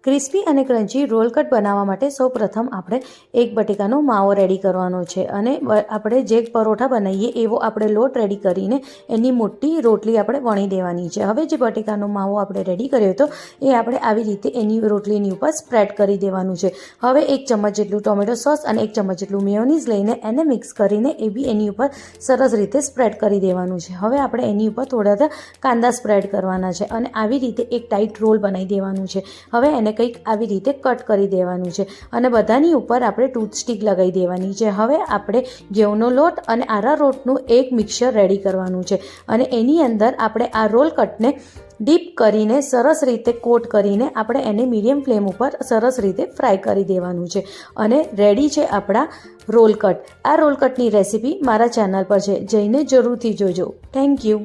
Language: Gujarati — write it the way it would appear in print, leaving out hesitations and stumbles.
ક્રિસ્પી અને ક્રન્ચી રોલ કટ બનાવવા માટે સૌપ્રથમ આપણે એક બટેકાનો માવો રેડી કરવાનો છે અને આપણે જે પરોઠા બનાવીએ એવો આપણે લોટ રેડી કરીને એની મોટી રોટલી આપણે વણી દેવાની છે। હવે જે બટેકાનો માવો આપણે રેડી કર્યો હતો એ આપણે આવી રીતે એની રોટલીની ઉપર સ્પ્રેડ કરી દેવાનું છે। હવે 1 ચમચ જેટલું ટોમેટો સોસ અને 1 ચમચ જેટલું મેયોનીઝ લઈને એને મિક્સ કરીને એ બી એની ઉપર સરસ રીતે સ્પ્રેડ કરી દેવાનું છે। હવે આપણે એની ઉપર થોડા કાંદા સ્પ્રેડ કરવાના છે અને આવી રીતે એક ટાઈટ રોલ બનાવી દેવાનું છે। હવે એને કંઈક આવી રીતે કટ કરી દેવાનું છે અને બધાની ઉપર આપણે ટૂથ સ્ટિક લગાવી દેવાની છે। હવે આપણે ઘઉંનો લોટ અને આરા રોટનું એક મિક્સર રેડી કરવાનું છે અને એની અંદર આપણે આ રોલ કટને ડીપ કરીને સરસ રીતે કોટ કરીને આપણે એને મીડિયમ ફ્લેમ ઉપર સરસ રીતે ફ્રાય કરી દેવાનું છે અને રેડી છે આપણા રોલ કટ। આ રોલ કટની રેસીપી મારા ચેનલ પર છે, જઈને જરૂરથી જોજો। Thank you.